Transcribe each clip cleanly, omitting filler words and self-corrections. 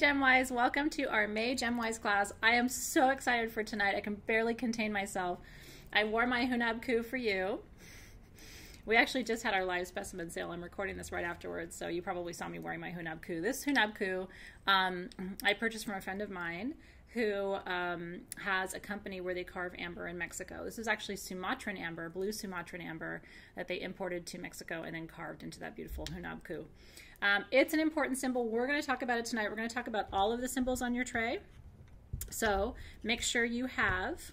GemWise. Welcome to our May GemWise class. I am so excited for tonight. I can barely contain myself. I wore my Hunab Ku for you. We actually just had our live specimen sale. I'm recording this right afterwards, so you probably saw me wearing my Hunab Ku. This Hunab Ku I purchased from a friend of mine who has a company where they carve amber in Mexico. This is actually Sumatran amber, blue Sumatran amber, that they imported to Mexico and then carved into that beautiful Hunab Ku. It's an important symbol. We're going to talk about it tonight. We're going to talk about all of the symbols on your tray. So make sure you have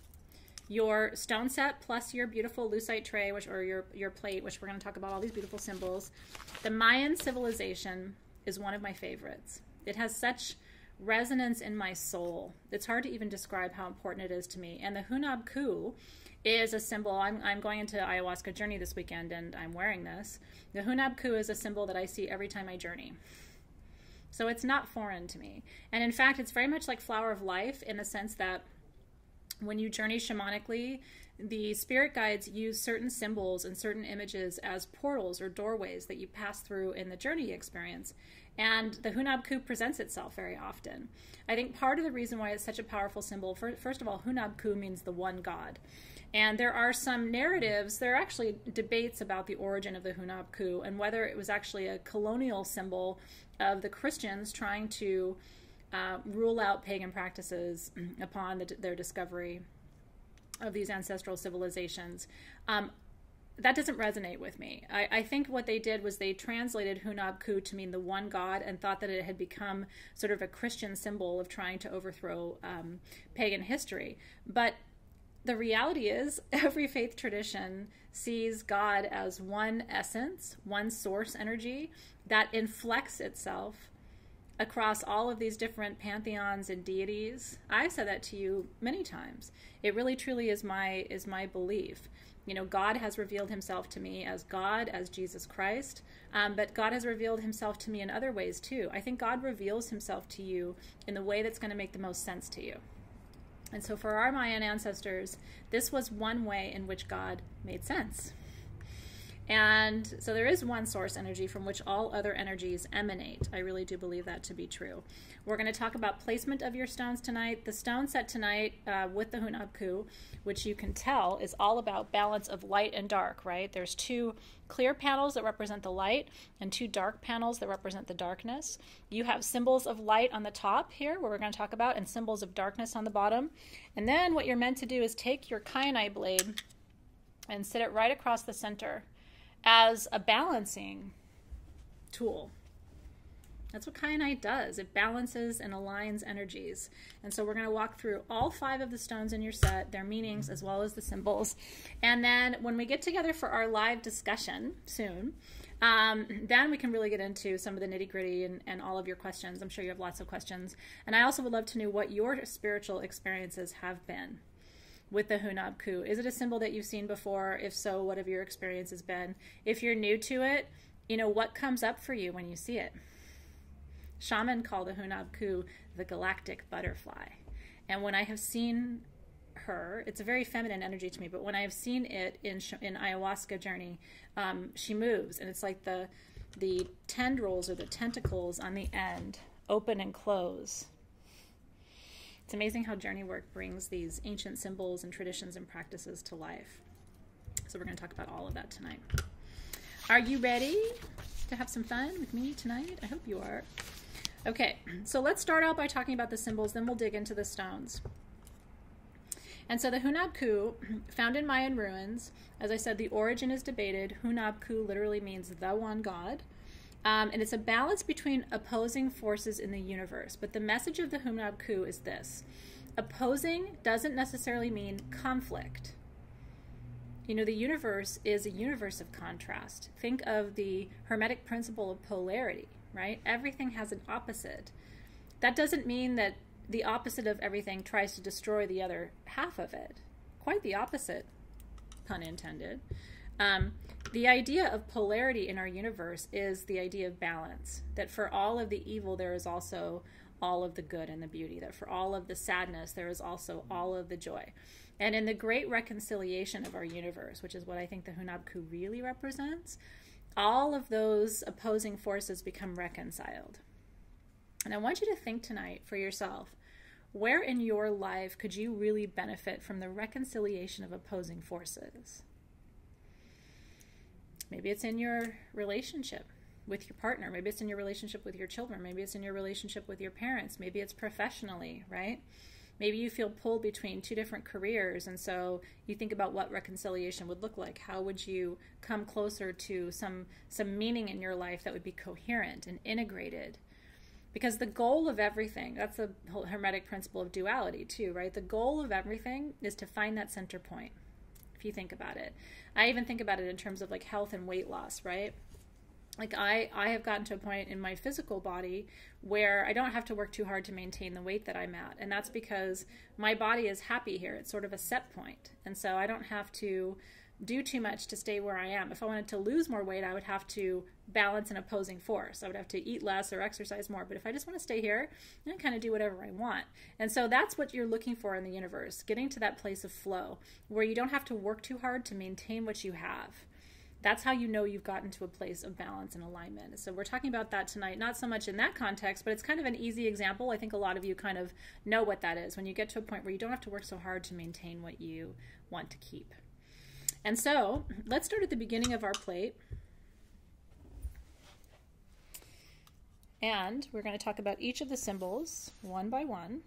your stone set plus your beautiful lucite tray, or your plate, which we're going to talk about all these beautiful symbols. The Mayan civilization is one of my favorites. It has such resonance in my soul. It's hard to even describe how important it is to me. And the Hunab Ku is a symbol. I'm going into ayahuasca journey this weekend and I'm wearing this. The Hunab Ku is a symbol that I see every time I journey. So it's not foreign to me. And in fact, it's very much like Flower of Life in the sense that when you journey shamanically, the spirit guides use certain symbols and certain images as portals or doorways that you pass through in the journey experience. And the Hunab Ku presents itself very often. I think part of the reason why it's such a powerful symbol, first of all, Hunab Ku means the one God. And there are some narratives, there are actually debates about the origin of the Hunab Ku and whether it was actually a colonial symbol of the Christians trying to rule out pagan practices upon their discovery of these ancestral civilizations. That doesn't resonate with me. I think what they did was they translated Hunab Ku to mean the one God and thought that it had become sort of a Christian symbol of trying to overthrow pagan history. But the reality is every faith tradition sees God as one essence, one source energy that inflects itself across all of these different pantheons and deities. I've said that to you many times. It really truly is my belief. You know, God has revealed himself to me as God, as Jesus Christ, but God has revealed himself to me in other ways too. I think God reveals himself to you in the way that's going to make the most sense to you. And so for our Mayan ancestors, this was one way in which God made sense. And so there is one source energy from which all other energies emanate. I really do believe that to be true. We're going to talk about placement of your stones tonight. The stone set tonight with the Hunab Ku, which you can tell is all about balance of light and dark, right? There's two clear panels that represent the light and two dark panels that represent the darkness. You have symbols of light on the top here, where we're going to talk about, and symbols of darkness on the bottom. And then what you're meant to do is take your kyanite blade and sit it right across the center as a balancing tool. That's what kyanite does. It balances and aligns energies. And so we're going to walk through all 5 of the stones in your set, their meanings as well as the symbols. And then when we get together for our live discussion soon, then we can really get into some of the nitty-gritty and all of your questions. I'm sure you have lots of questions. And I also would love to know what your spiritual experiences have been with the Hunab Ku. Is it a symbol that you've seen before? If so, what have your experiences been? If you're new to it, you know, what comes up for you when you see it? Shaman call the Hunab Ku the galactic butterfly. And when I have seen her, it's a very feminine energy to me, but when I have seen it in ayahuasca journey, she moves, and it's like the tendrils or the tentacles on the end open and close. It's amazing how journey work brings these ancient symbols and traditions and practices to life. So we're going to talk about all of that tonight. Are you ready to have some fun with me tonight? I hope you are. Okay, so let's start out by talking about the symbols, then we'll dig into the stones. And so the Hunab Ku, found in Mayan ruins, as I said, the origin is debated. Hunab Ku literally means the one God. And it's a balance between opposing forces in the universe. But the message of the Hunab Ku is this. Opposing doesn't necessarily mean conflict. You know, the universe is a universe of contrast. Think of the Hermetic principle of polarity, right? Everything has an opposite. That doesn't mean that the opposite of everything tries to destroy the other half of it. Quite the opposite, pun intended. The idea of polarity in our universe is the idea of balance, that for all of the evil there is also all of the good and the beauty, that for all of the sadness there is also all of the joy. And in the great reconciliation of our universe, which is what I think the Hunab Ku really represents, all of those opposing forces become reconciled. And I want you to think tonight for yourself, where in your life could you really benefit from the reconciliation of opposing forces? Maybe it's in your relationship with your partner. Maybe it's in your relationship with your children. Maybe it's in your relationship with your parents. Maybe it's professionally, right? Maybe you feel pulled between two different careers, and so you think about what reconciliation would look like. How would you come closer to some meaning in your life that would be coherent and integrated? Because the goal of everything, that's the whole Hermetic principle of duality too, right? The goal of everything is to find that center point, if you think about it. I even think about it in terms of like health and weight loss, right? Like I have gotten to a point in my physical body where I don't have to work too hard to maintain the weight that I'm at. And that's because my body is happy here. It's sort of a set point. And so I don't have to do too much to stay where I am. If I wanted to lose more weight, I would have to balance an opposing force. I would have to eat less or exercise more. But if I just want to stay here, I can kind of do whatever I want. And so that's what you're looking for in the universe, getting to that place of flow where you don't have to work too hard to maintain what you have. That's how you know you've gotten to a place of balance and alignment. So we're talking about that tonight, not so much in that context, but it's kind of an easy example. I think a lot of you kind of know what that is, when you get to a point where you don't have to work so hard to maintain what you want to keep. And so let's start at the beginning of our plate. And we're going to talk about each of the symbols one by one.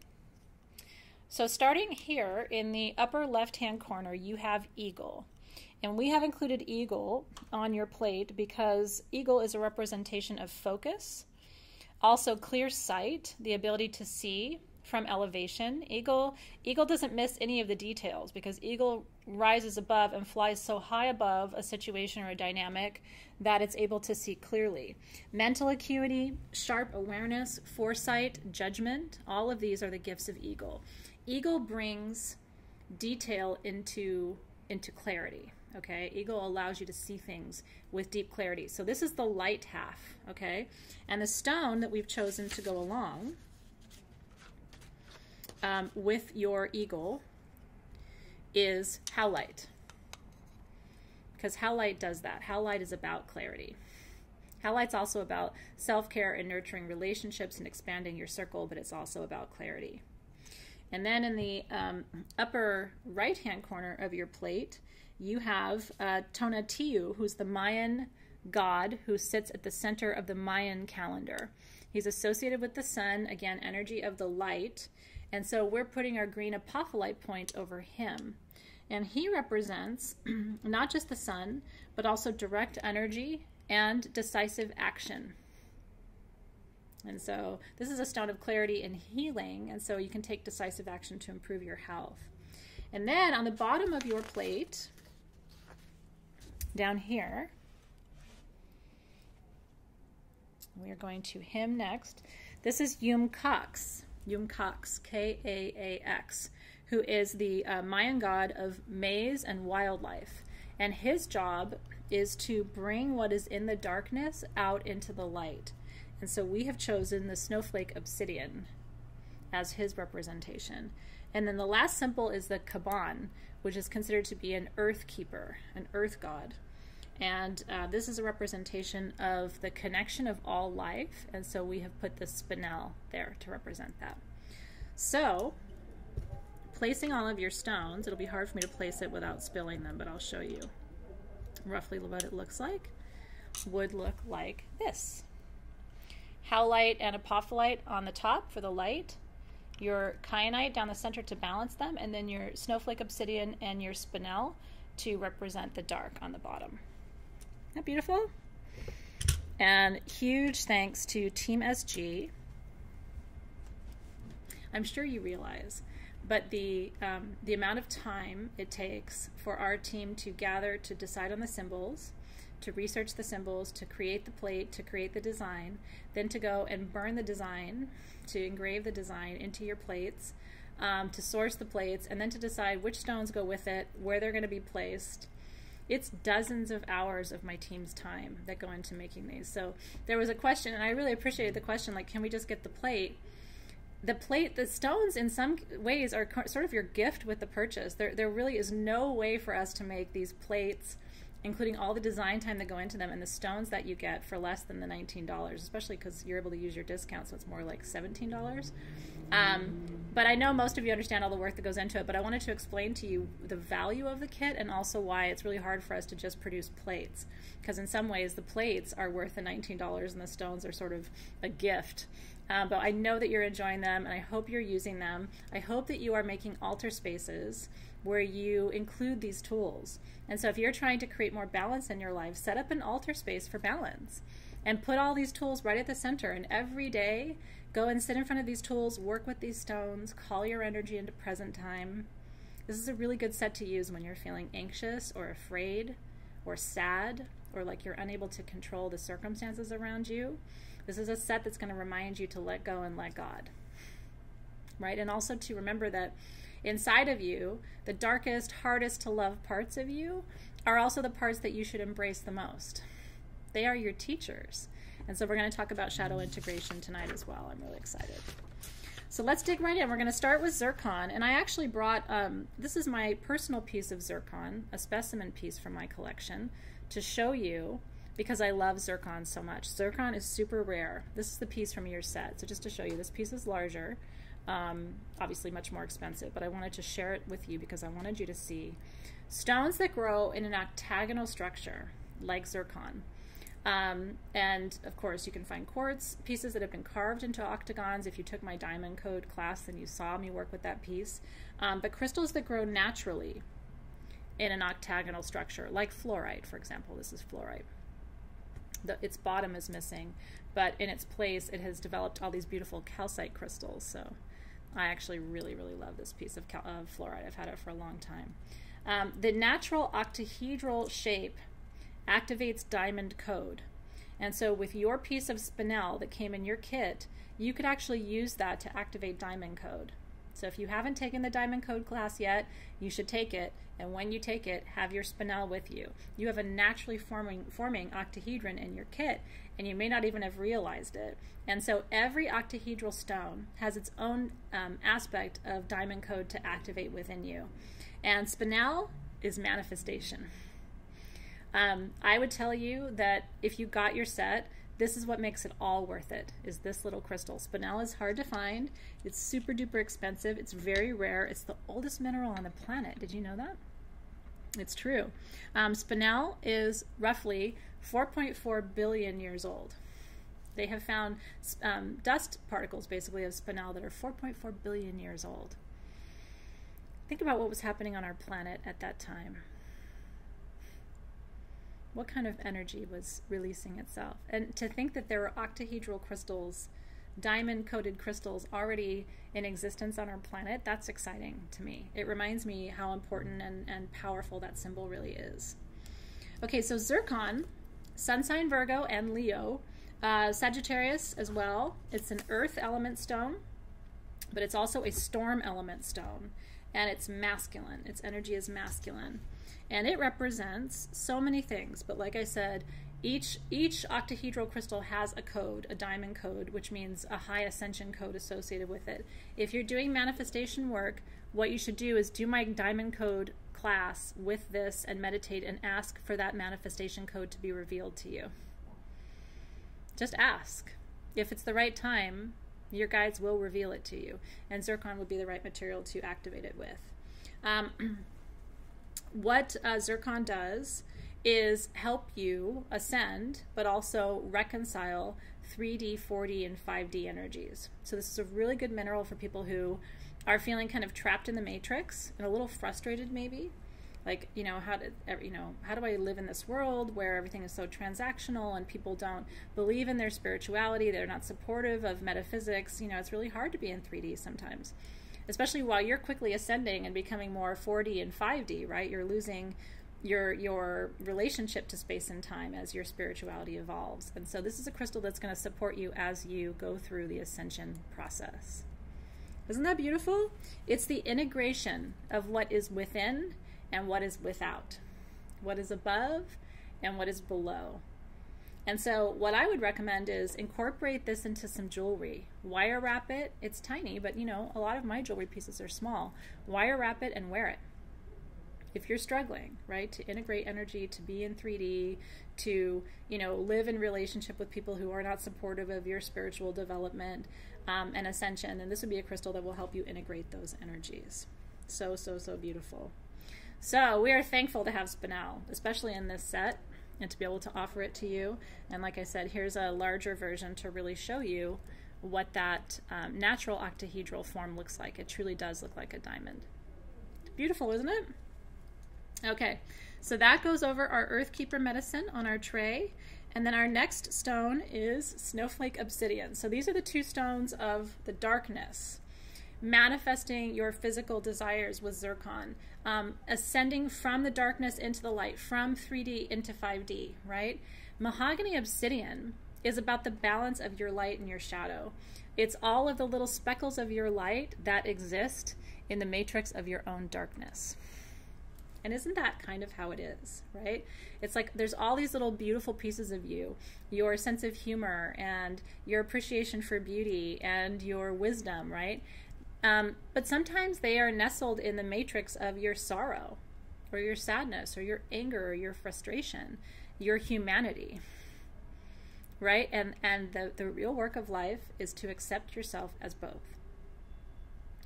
So starting here in the upper left-hand corner, you have eagle. And we have included eagle on your plate because eagle is a representation of focus, also clear sight, the ability to see from elevation. Eagle doesn't miss any of the details because eagle rises above and flies so high above a situation or a dynamic that it's able to see clearly. Mental acuity, sharp awareness, foresight, judgment, all of these are the gifts of eagle. Eagle brings detail into clarity. Okay, eagle allows you to see things with deep clarity. So this is the light half, okay? And the stone that we've chosen to go along with your eagle is howlite. Because howlite does that. Howlite is about clarity. Howlite's also about self-care and nurturing relationships and expanding your circle, but it's also about clarity. And then in the upper right-hand corner of your plate, you have Tonatiuh, who's the Mayan god who sits at the center of the Mayan calendar. He's associated with the sun, again, energy of the light. And so we're putting our green apophyllite point over him. And he represents not just the sun, but also direct energy and decisive action. And so this is a stone of clarity and healing, and so you can take decisive action to improve your health. And then on the bottom of your plate, down here, we are going to him next. This is Yum-Kax, K-A-A-X, who is the Mayan god of maize and wildlife. And his job is to bring what is in the darkness out into the light. And so we have chosen the snowflake obsidian as his representation. And then the last symbol is the Kaban, which is considered to be an earth keeper, an earth god. And this is a representation of the connection of all life. And so we have put the spinel there to represent that. So placing all of your stones, it'll be hard for me to place it without spilling them, but I'll show you roughly what it looks like. Would look like this. Howlite and apophyllite on the top for the light, your kyanite down the center to balance them, and then your snowflake obsidian and your spinel to represent the dark on the bottom. Isn't that beautiful? And huge thanks to Team SG. I'm sure you realize, but the amount of time it takes for our team to gather to decide on the symbols, to research the symbols, to create the plate, to create the design, then to go and burn the design, to engrave the design into your plates, to source the plates, and then to decide which stones go with it, where they're going to be placed. It's dozens of hours of my team's time that go into making these. So there was a question, and I really appreciated the question, like, can we just get the plate? The stones in some ways are sort of your gift with the purchase. There really is no way for us to make these plates including all the design time that go into them and the stones that you get for less than the $19, especially because you're able to use your discount, so it's more like $17. But I know most of you understand all the work that goes into it, but I wanted to explain to you the value of the kit and also why it's really hard for us to just produce plates, because in some ways the plates are worth the $19 and the stones are sort of a gift. But I know that you're enjoying them, and I hope you're using them. I hope that you are making altar spaces where you include these tools. And so if you're trying to create more balance in your life, set up an altar space for balance and put all these tools right at the center. And every day, go and sit in front of these tools, work with these stones, call your energy into present time. This is a really good set to use when you're feeling anxious or afraid or sad, or like you're unable to control the circumstances around you. This is a set that's going to remind you to let go and let God, right? And also to remember that inside of you, the darkest, hardest to love parts of you are also the parts that you should embrace the most. They are your teachers. And so we're going to talk about shadow integration tonight as well. I'm really excited. So let's dig right in. We're going to start with zircon. And I actually brought, this is my personal piece of zircon, a specimen piece from my collection, to show you, because I love zircon so much. Zircon is super rare. This is the piece from your set. So just to show you, this piece is larger, obviously much more expensive, but I wanted to share it with you because I wanted you to see stones that grow in an octagonal structure, like zircon. And of course you can find quartz pieces that have been carved into octagons. If you took my diamond code class, then you saw me work with that piece. But crystals that grow naturally in an octagonal structure, like fluorite, for example. This is fluorite. Its bottom is missing, but in its place it has developed all these beautiful calcite crystals. So I actually really, really love this piece of fluorite. I've had it for a long time. The natural octahedral shape activates diamond code. And so with your piece of spinel that came in your kit, you could actually use that to activate diamond code. So if you haven't taken the diamond code class yet, you should take it. And when you take it, have your spinel with you. You have a naturally forming octahedron in your kit, and you may not even have realized it. And so every octahedral stone has its own aspect of diamond code to activate within you. And spinel is manifestation. I would tell you that if you got your set, this is what makes it all worth it, is this little crystal. Spinel is hard to find. It's super duper expensive. It's very rare. It's the oldest mineral on the planet. Did you know that? It's true. Spinel is roughly 4.4 billion years old. They have found dust particles, basically, of spinel that are 4.4 billion years old. Think about what was happening on our planet at that time. What kind of energy was releasing itself? And to think that there were octahedral crystals, diamond-coated crystals already in existence on our planet, that's exciting to me. It reminds me how important and powerful that symbol really is. Okay, so zircon, sun sign Virgo and Leo, Sagittarius as well. It's an earth element stone, but it's also a storm element stone, and it's masculine. Its energy is masculine. And it represents so many things, but like I said, each octahedral crystal has a code, a diamond code, which means a high ascension code associated with it. If you're doing manifestation work, what you should do is do my diamond code class with this and meditate and ask for that manifestation code to be revealed to you. Just ask. If it's the right time, your guides will reveal it to you, and zircon would be the right material to activate it with. What zircon does is help you ascend, but also reconcile 3D, 4D, and 5D energies. So this is a really good mineral for people who are feeling kind of trapped in the matrix and a little frustrated maybe. Like, how do I live in this world where everything is so transactional and people don't believe in their spirituality, they're not supportive of metaphysics. It's really hard to be in 3D sometimes. Especially while you're quickly ascending and becoming more 4D and 5D, right? You're losing your relationship to space and time as your spirituality evolves. And so this is a crystal that's going to support you as you go through the ascension process. Isn't that beautiful? It's the integration of what is within and what is without, what is above and what is below. And so what I would recommend is incorporate this into some jewelry. Wire wrap it. It's tiny, but a lot of my jewelry pieces are small. Wire wrap it and wear it. if you're struggling, right, to integrate energy, to be in 3D, to, you know, live in relationship with people who are not supportive of your spiritual development and ascension, then this would be a crystal that will help you integrate those energies. So, so, so beautiful. So we are thankful to have Spinel, especially in this set, and to be able to offer it to you. And like I said, here's a larger version to really show you what that natural octahedral form looks like. It truly does look like a diamond. Beautiful, isn't it? Okay, so that goes over our Earth Keeper medicine on our tray. And then our next stone is Snowflake Obsidian. So these are the two stones of the darkness. Manifesting your physical desires with zircon, ascending from the darkness into the light, from 3D into 5D, right? Mahogany obsidian is about the balance of your light and your shadow. It's all of the little speckles of your light that exist in the matrix of your own darkness. And isn't that kind of how it is, right? It's like there's all these little beautiful pieces of you, your sense of humor and your appreciation for beauty and your wisdom, right? But sometimes they are nestled in the matrix of your sorrow or your sadness or your anger or your frustration, your humanity, right? And the real work of life is to accept yourself as both.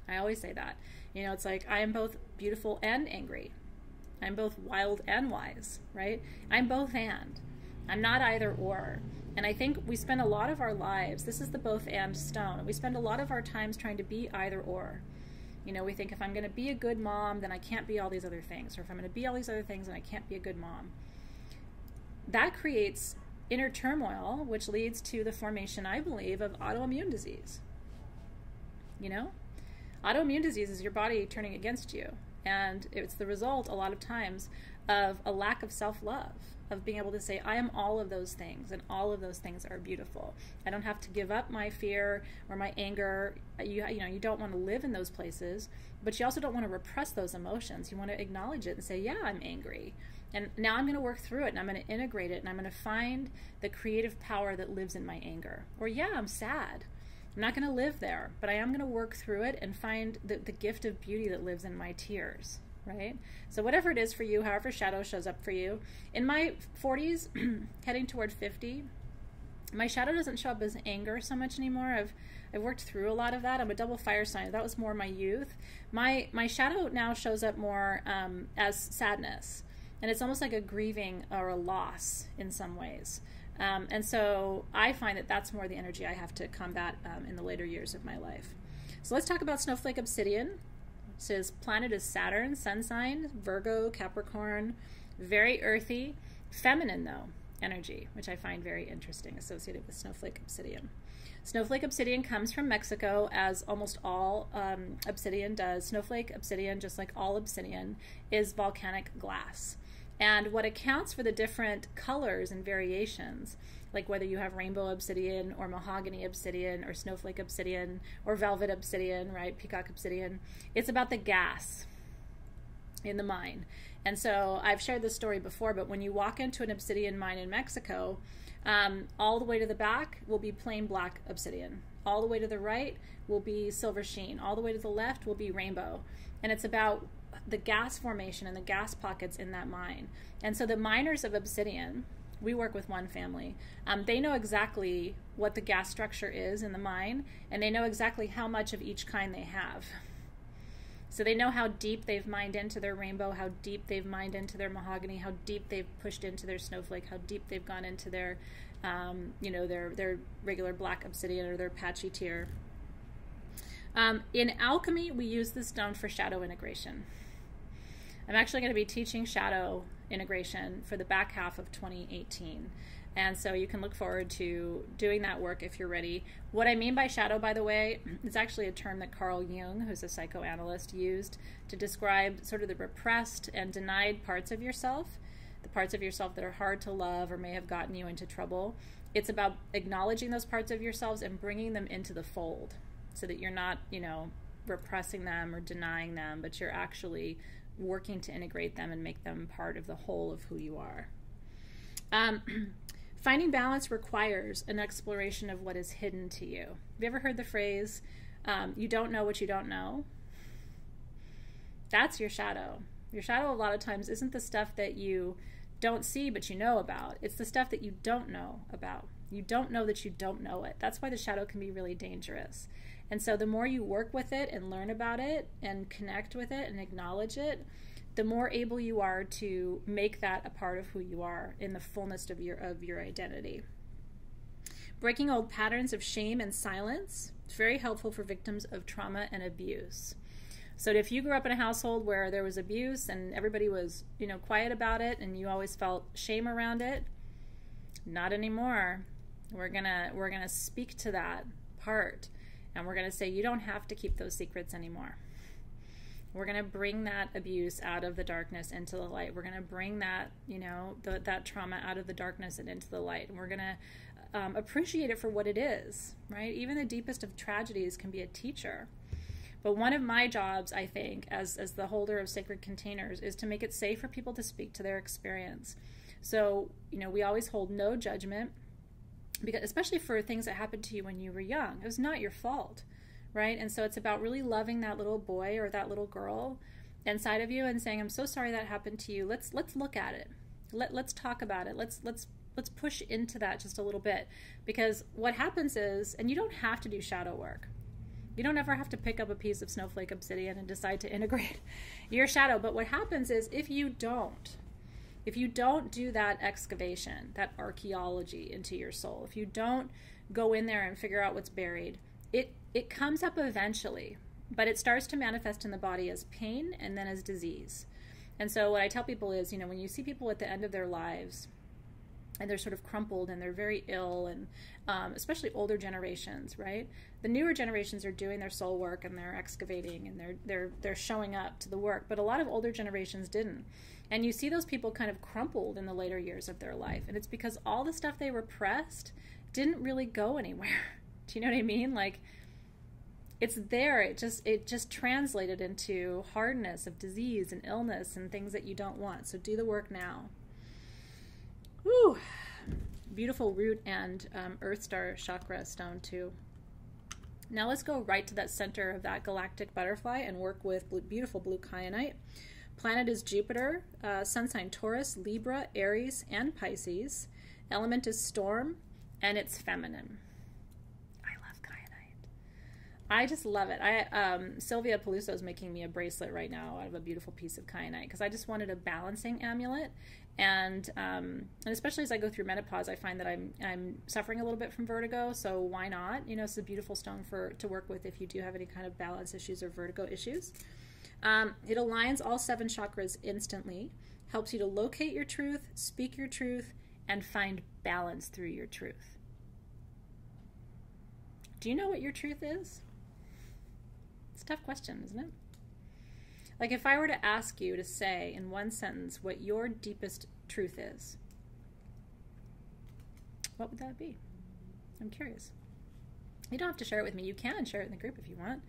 I always say that. You know, it's like I am both beautiful and angry. I'm both wild and wise, right? I'm both and. I'm not either or. And I think we spend a lot of our lives, this is the both and stone, we spend a lot of our times trying to be either or. You know, we think if I'm going to be a good mom, then I can't be all these other things. Or if I'm going to be all these other things, then I can't be a good mom. That creates inner turmoil, which leads to the formation, I believe, of autoimmune disease. You know? Autoimmune disease is your body turning against you. And it's the result, a lot of times, of a lack of self-love, of being able to say, I am all of those things, and all of those things are beautiful. I don't have to give up my fear or my anger. You know, you don't want to live in those places, but you also don't want to repress those emotions. You want to acknowledge it and say, yeah, I'm angry. And now I'm going to work through it, and I'm going to integrate it, and I'm going to find the creative power that lives in my anger. Or, yeah, I'm sad. I'm not going to live there, but I am going to work through it and find the gift of beauty that lives in my tears, right? So whatever it is for you, however shadow shows up for you. In my 40s, heading toward 50, my shadow doesn't show up as anger so much anymore. I've worked through a lot of that. I'm a double fire sign. That was more my youth. My shadow now shows up more as sadness. And it's almost like a grieving or a loss in some ways. And so I find that that's more the energy I have to combat in the later years of my life. So let's talk about Snowflake Obsidian. His planet is Saturn, sun sign, Virgo, Capricorn, very earthy, feminine though, energy, which I find very interesting associated with Snowflake Obsidian. Snowflake Obsidian comes from Mexico, as almost all obsidian does. Snowflake Obsidian, just like all obsidian, is volcanic glass. And what accounts for the different colors and variations, like whether you have rainbow obsidian or mahogany obsidian or snowflake obsidian or velvet obsidian, right, peacock obsidian, it's about the gas in the mine. And so I've shared this story before, but when you walk into an obsidian mine in Mexico, all the way to the back will be plain black obsidian. All the way to the right will be silver sheen. All the way to the left will be rainbow. And it's about the gas formation and the gas pockets in that mine. And so the miners of obsidian, we work with one family, they know exactly what the gas structure is in the mine, and they know exactly how much of each kind they have. So they know how deep they've mined into their rainbow, how deep they've mined into their mahogany, how deep they've pushed into their snowflake, how deep they've gone into their, you know, their regular black obsidian or their patchy tier. In alchemy, we use this stone for shadow integration. I'm actually going to be teaching shadow integration for the back half of 2018. And so you can look forward to doing that work if you're ready. What I mean by shadow, by the way, is actually a term that Carl Jung, who's a psychoanalyst, used to describe sort of the repressed and denied parts of yourself, the parts of yourself that are hard to love or may have gotten you into trouble. It's about acknowledging those parts of yourselves and bringing them into the fold so that you're not, you know, repressing them or denying them, but you're actually working to integrate them and make them part of the whole of who you are. Finding balance requires an exploration of what is hidden to you. Have you ever heard the phrase, you don't know what you don't know? That's your shadow. Your shadow a lot of times isn't the stuff that you don't see but you know about. It's the stuff that you don't know about. You don't know that you don't know it. That's why the shadow can be really dangerous. And so the more you work with it and learn about it and connect with it and acknowledge it, the more able you are to make that a part of who you are in the fullness of your identity. Breaking old patterns of shame and silence is very helpful for victims of trauma and abuse. So if you grew up in a household where there was abuse and everybody was, quiet about it and you always felt shame around it, not anymore. We're gonna speak to that part, and we're gonna say you don't have to keep those secrets anymore. We're going to bring that abuse out of the darkness into the light. We're going to bring that, that trauma out of the darkness and into the light. And we're going to appreciate it for what it is, right? Even the deepest of tragedies can be a teacher. But one of my jobs, I think, as the holder of sacred containers, is to make it safe for people to speak to their experience. So, we always hold no judgment, because especially for things that happened to you when you were young. It was not your fault. Right? And so it's about really loving that little boy or that little girl inside of you and saying, I'm so sorry that happened to you. Let's look at it. Let's talk about it. Let's push into that just a little bit. Because what happens is, and you don't have to do shadow work. You don't ever have to pick up a piece of snowflake obsidian and decide to integrate your shadow. But what happens is if you don't do that excavation, that archaeology into your soul, if you don't go in there and figure out what's buried, it comes up eventually, but it starts to manifest in the body as pain and then as disease. And so what I tell people is, when you see people at the end of their lives and they're sort of crumpled and they're very ill, and especially older generations, right? The newer generations are doing their soul work and they're excavating and they're showing up to the work, but a lot of older generations didn't. And you see those people kind of crumpled in the later years of their life, and it's because all the stuff they repressed didn't really go anywhere. Do you know what I mean? Like, it's there. It just translated into hardness of disease and illness and things that you don't want. So do the work now. Woo! Beautiful root and earth star chakra stone too. Now let's go right to that center of that galactic butterfly and work with beautiful blue kyanite. Planet is Jupiter, sun sign Taurus, Libra, Aries, and Pisces. Element is storm, and it's feminine. I just love it. Sylvia Peluso is making me a bracelet right now out of a beautiful piece of kyanite because I just wanted a balancing amulet, and especially as I go through menopause, I find that I'm suffering a little bit from vertigo. So why not? It's a beautiful stone to work with if you do have any kind of balance issues or vertigo issues. It aligns all 7 chakras instantly, helps you to locate your truth, speak your truth, and find balance through your truth. Do you know what your truth is? It's a tough question, isn't it? Like if I were to ask you to say in one sentence what your deepest truth is, what would that be? I'm curious. You don't have to share it with me. You can share it in the group if you want.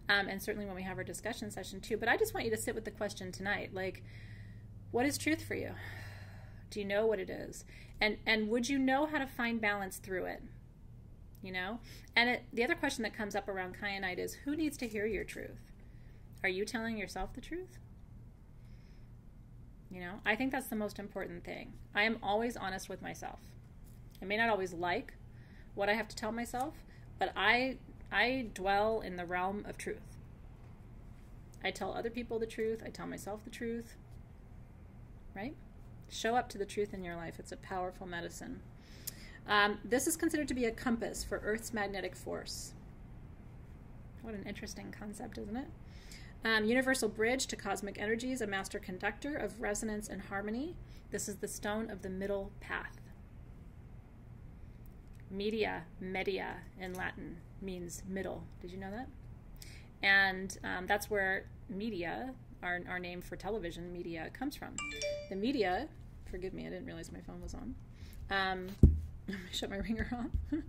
And certainly when we have our discussion session too. But I just want you to sit with the question tonight. Like, what is truth for you? Do you know what it is? And would you know how to find balance through it? And the other question that comes up around kyanite is, who needs to hear your truth? Are you telling yourself the truth? I think that's the most important thing. I am always honest with myself. I may not always like what I have to tell myself, but I dwell in the realm of truth. I tell other people the truth. I tell myself the truth. Right? Show up to the truth in your life. It's a powerful medicine. This is considered to be a compass for Earth's magnetic force. What an interesting concept, isn't it? Universal bridge to cosmic energies, a master conductor of resonance and harmony. This is the stone of the middle path. Media in Latin means middle. Did you know that? And that's where media, our name for television, media, comes from. The media, forgive me, I didn't realize my phone was on. Let me shut my ringer off.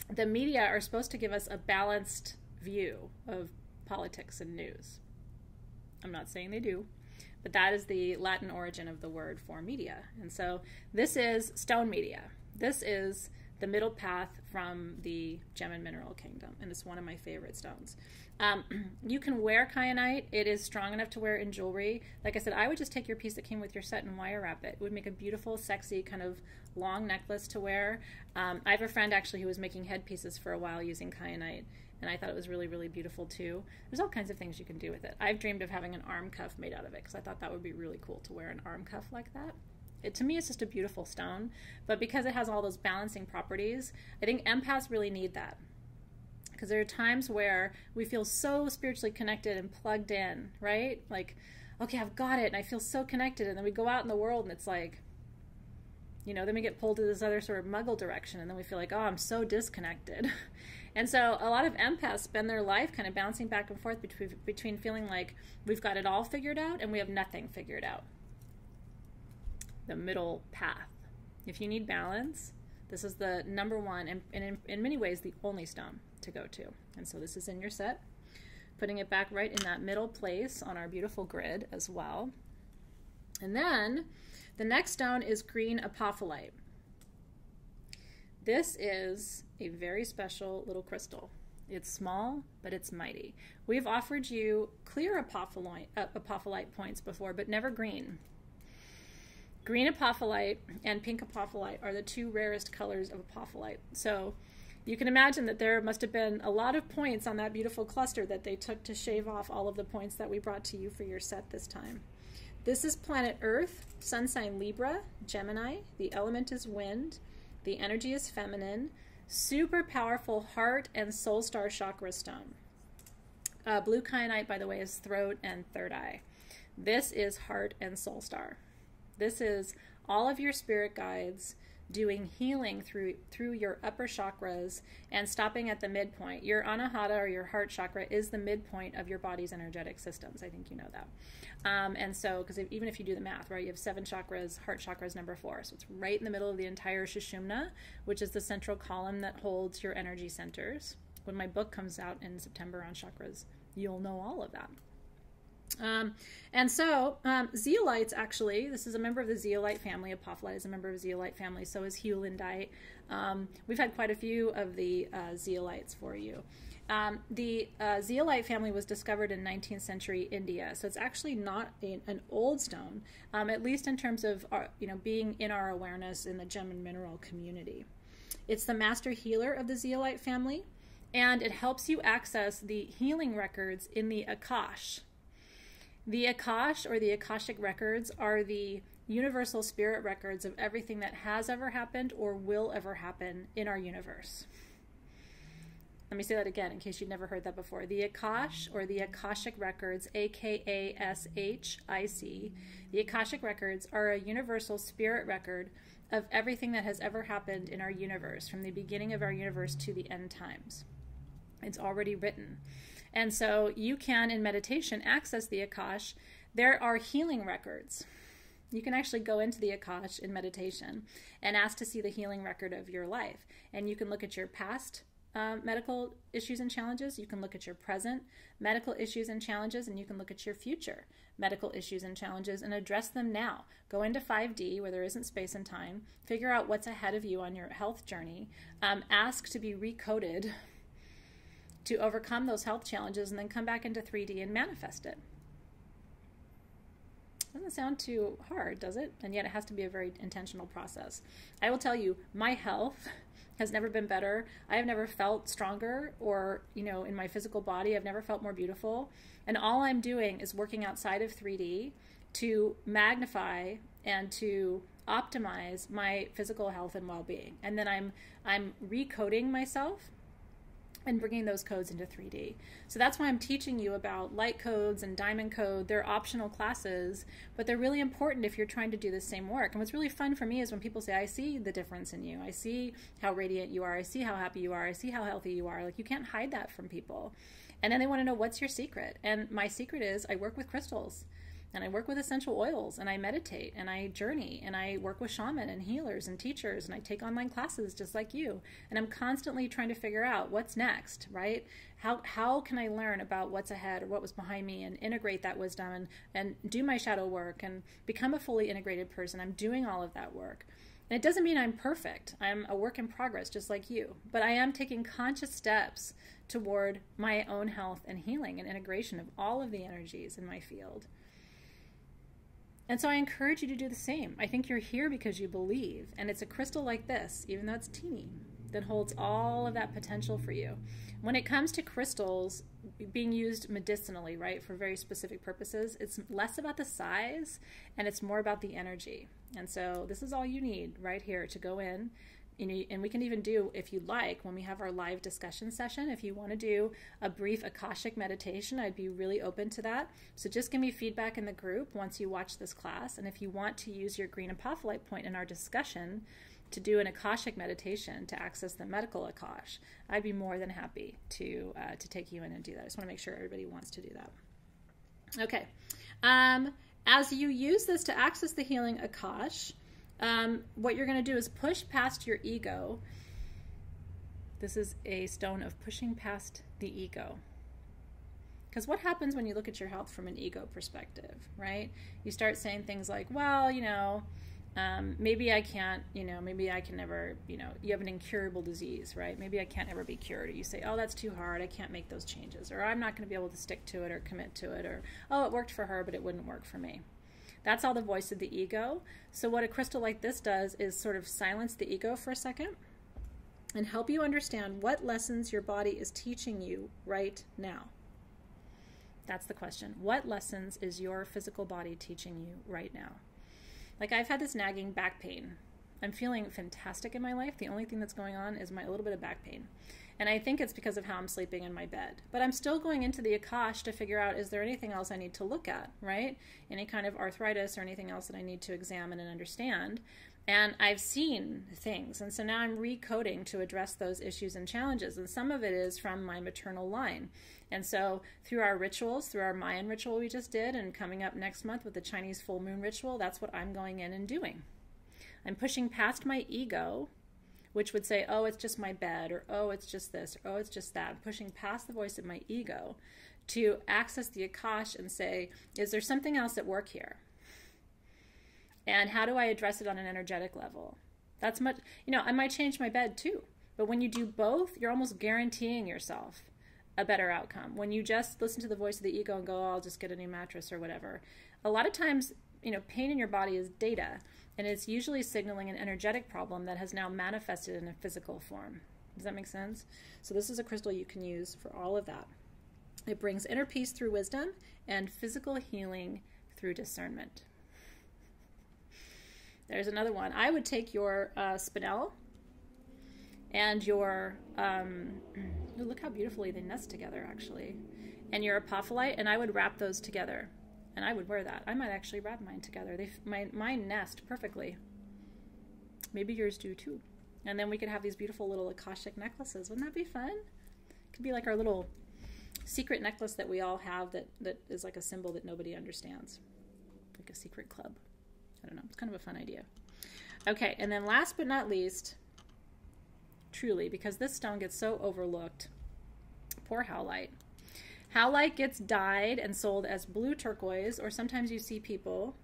The media are supposed to give us a balanced view of politics and news. I'm not saying they do, but that is the Latin origin of the word for media. And so this is stone media. This is the middle path from the Gem and Mineral Kingdom, and it's one of my favorite stones. You can wear kyanite. It is strong enough to wear in jewelry. Like I said, I would just take your piece that came with your set and wire wrap it. It would make a beautiful, sexy, kind of long necklace to wear. I have a friend actually who was making headpieces for a while using kyanite, and I thought it was really, really beautiful too. There's all kinds of things you can do with it. I've dreamed of having an arm cuff made out of it because I thought that would be really cool to wear an arm cuff like that. To me, it's just a beautiful stone, but because it has all those balancing properties, I think empaths really need that. Because there are times where we feel so spiritually connected and plugged in, right? Like, okay, I've got it, and I feel so connected, and then we go out in the world, and it's like, you know, then we get pulled to this other sort of muggle direction, and then we feel like, oh, I'm so disconnected. And so a lot of empaths spend their life kind of bouncing back and forth between feeling like we've got it all figured out and we have nothing figured out. The middle path. If you need balance, this is the number one, and in many ways the only stone to go to. And so this is in your set. Putting it back right in that middle place on our beautiful grid as well. And then the next stone is green apophyllite. This is a very special little crystal. It's small, but it's mighty. We've offered you clear apophyllite points before, but never green. Green apophyllite and pink apophyllite are the two rarest colors of apophyllite. So you can imagine that there must have been a lot of points on that beautiful cluster that they took to shave off all of the points that we brought to you for your set this time. This is planet Earth, sun sign Libra, Gemini. The element is wind. The energy is feminine. Super powerful heart and soul star chakra stone. Blue kyanite, by the way, is throat and third eye. This is heart and soul star. This is all of your spirit guides doing healing through your upper chakras and stopping at the midpoint. Your anahata, or your heart chakra, is the midpoint of your body's energetic systems. I think you know that. And so, because even if you do the math, right, you have 7 chakras, heart chakra is number 4. So it's right in the middle of the entire Sushumna, which is the central column that holds your energy centers. When my book comes out in September on chakras, you'll know all of that. And so zeolites, actually, this is a member of the zeolite family. Apophyllite is a member of the zeolite family. So is hewlandite. We've had quite a few of the zeolites for you. The zeolite family was discovered in 19th century India, so it's actually not an old stone, at least in terms of being in our awareness in the gem and mineral community. It's the master healer of the zeolite family, and it helps you access the healing records in the Akash. The Akash, or the Akashic records, are the universal spirit records of everything that has ever happened or will ever happen in our universe. Let me say that again in case you've never heard that before. The Akash, or the Akashic records, A-K-A-S-H-I-C, the Akashic records are a universal spirit record of everything that has ever happened in our universe, from the beginning of our universe to the end times. It's already written. And so you can, in meditation, access the Akash. There are healing records. You can actually go into the Akash in meditation and ask to see the healing record of your life. And you can look at your past medical issues and challenges. You can look at your present medical issues and challenges, and you can look at your future medical issues and challenges and address them now. Go into 5D, where there isn't space and time. Figure out what's ahead of you on your health journey. Ask to be recoded to overcome those health challenges, and then come back into 3D and manifest it. Doesn't sound too hard, does it? And yet it has to be a very intentional process. I will tell you, my health has never been better. I have never felt stronger, or, in my physical body, I've never felt more beautiful. And all I'm doing is working outside of 3D to magnify and to optimize my physical health and well-being. And then I'm recoding myself and bringing those codes into 3D. So that's why I'm teaching you about light codes and diamond code. They're optional classes, but they're really important if you're trying to do the same work. And what's really fun for me is when people say, I see the difference in you. I see how radiant you are. I see how happy you are. I see how healthy you are. Like, you can't hide that from people. And then they want to know, what's your secret? And my secret is I work with crystals. And I work with essential oils, and I meditate, and I journey, and I work with shaman and healers and teachers, and I take online classes just like you. And I'm constantly trying to figure out what's next, right? How can I learn about what's ahead or what was behind me, and integrate that wisdom and do my shadow work and become a fully integrated person? I'm doing all of that work. And it doesn't mean I'm perfect. I'm a work in progress, just like you. But I am taking conscious steps toward my own health and healing and integration of all of the energies in my field. And so I encourage you to do the same. I think you're here because you believe. And it's a crystal like this, even though it's teeny, that holds all of that potential for you. When it comes to crystals being used medicinally, right, for very specific purposes, it's less about the size and it's more about the energy. And so this is all you need right here to go in. And we can even do, if you like, when we have our live discussion session, if you want to do a brief Akashic meditation, I'd be really open to that. So just give me feedback in the group once you watch this class. And if you want to use your green apophyllite point in our discussion to do an Akashic meditation to access the medical Akash, I'd be more than happy to take you in and do that. I just want to make sure everybody wants to do that. Okay. As you use this to access the healing Akash, what you're going to do is push past your ego. This is a stone of pushing past the ego. Because what happens when you look at your health from an ego perspective, right? You start saying things like, well, maybe I can't, maybe I can never, you have an incurable disease, right? Maybe I can't ever be cured. Or you say, oh, that's too hard. I can't make those changes. Or I'm not going to be able to stick to it or commit to it. Or, oh, it worked for her, but it wouldn't work for me. That's all the voice of the ego. So what a crystal like this does is sort of silence the ego for a second and help you understand what lessons your body is teaching you right now. That's the question. What lessons is your physical body teaching you right now? Like, I've had this nagging back pain. I'm feeling fantastic in my life. The only thing that's going on is a little bit of back pain. And I think it's because of how I'm sleeping in my bed. But I'm still going into the Akash to figure out, is there anything else I need to look at, right? Any kind of arthritis or anything else that I need to examine and understand. And I've seen things. And so now I'm recoding to address those issues and challenges. And some of it is from my maternal line. And so through our rituals, through our Mayan ritual we just did, and coming up next month with the Chinese full moon ritual, that's what I'm going in and doing. I'm pushing past my ego, which would say, oh, it's just my bed, or oh, it's just this, or oh, it's just that. I'm pushing past the voice of my ego to access the Akash and say, is there something else at work here? And how do I address it on an energetic level? That's much, I might change my bed too. But when you do both, you're almost guaranteeing yourself a better outcome. When you just listen to the voice of the ego and go, oh, I'll just get a new mattress or whatever. A lot of times, pain in your body is data. And it's usually signaling an energetic problem that has now manifested in a physical form. Does that make sense? So this is a crystal you can use for all of that. It brings inner peace through wisdom and physical healing through discernment. There's another one. I would take your spinel and your, look how beautifully they nest together actually, and your apophyllite, and I would wrap those together. And I would wear that. I might actually wrap mine together. Mine nest perfectly. Maybe yours do too. And then we could have these beautiful little Akashic necklaces. Wouldn't that be fun? It could be like our little secret necklace that we all have that is like a symbol that nobody understands. Like a secret club. I don't know. It's kind of a fun idea. Okay, and then last but not least, truly, because this stone gets so overlooked, poor howlite. Howlite gets dyed and sold as blue turquoise, or sometimes you see people,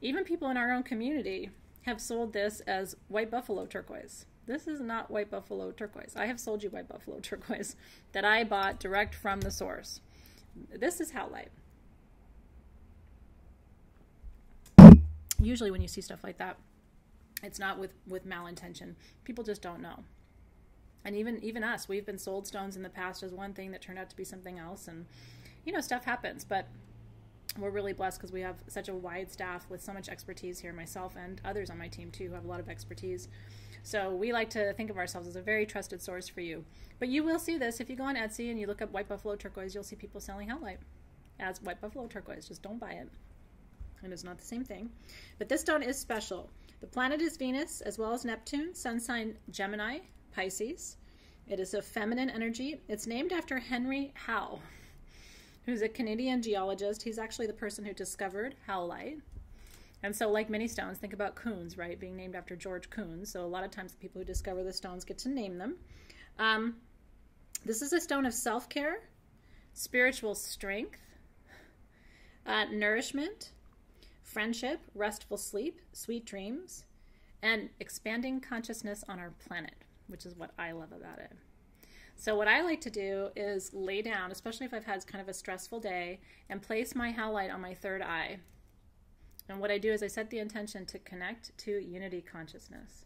even people in our own community, have sold this as white buffalo turquoise. This is not white buffalo turquoise. I have sold you white buffalo turquoise that I bought direct from the source. This is howlite. Usually when you see stuff like that, it's not with malintention. People just don't know. And even us, we've been sold stones in the past as one thing that turned out to be something else. And, stuff happens. But we're really blessed because we have such a wide staff with so much expertise here, myself and others on my team too, who have a lot of expertise. So we like to think of ourselves as a very trusted source for you. But you will see this. If you go on Etsy and you look up white buffalo turquoise, you'll see people selling howlite as white buffalo turquoise. Just don't buy it. And it's not the same thing. But this stone is special. The planet is Venus, as well as Neptune, sun sign Gemini, Pisces. It is a feminine energy. It's named after Henry Howe, who's a Canadian geologist. He's actually the person who discovered howlite. And so like many stones, think about Coons, right? Being named after George Coons. So a lot of times the people who discover the stones get to name them. This is a stone of self-care, spiritual strength, nourishment, friendship, restful sleep, sweet dreams, and expanding consciousness on our planet, which is what I love about it. So what I like to do is lay down, especially if I've had kind of a stressful day, and place my howlite on my third eye. And what I do is I set the intention to connect to unity consciousness.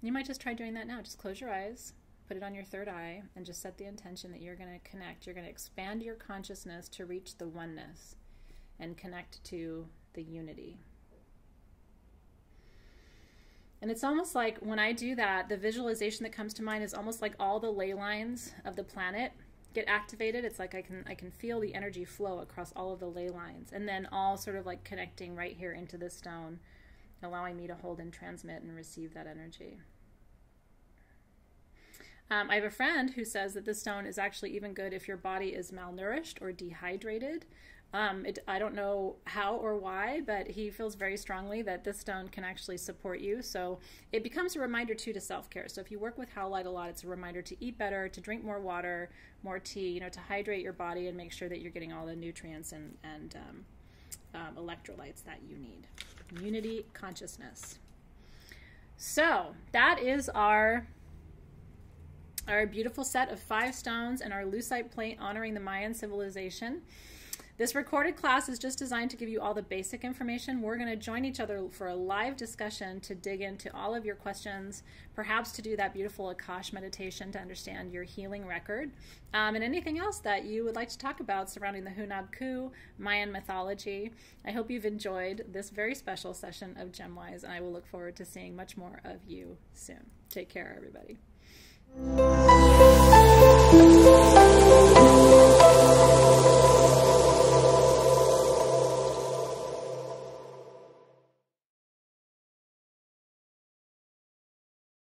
You might just try doing that now. Just close your eyes, put it on your third eye, and just set the intention that you're going to connect. You're going to expand your consciousness to reach the oneness and connect to the unity. And it's almost like when I do that, the visualization that comes to mind is almost like all the ley lines of the planet get activated. It's like I can feel the energy flow across all of the ley lines, and then all sort of like connecting right here into the stone, allowing me to hold and transmit and receive that energy. I have a friend who says that this stone is actually even good if your body is malnourished or dehydrated. I don't know how or why, but he feels very strongly that this stone can actually support you. So it becomes a reminder too to self-care. So if you work with howlite a lot, it's a reminder to eat better, to drink more water, more tea, to hydrate your body and make sure that you're getting all the nutrients and electrolytes that you need. Unity consciousness. So that is our beautiful set of 5 stones and our lucite plate honoring the Mayan civilization. This recorded class is just designed to give you all the basic information. We're going to join each other for a live discussion to dig into all of your questions, perhaps to do that beautiful Akash meditation to understand your healing record, and anything else that you would like to talk about surrounding the Hunab Ku, Mayan mythology. I hope you've enjoyed this very special session of GemWise, and I will look forward to seeing much more of you soon. Take care, everybody.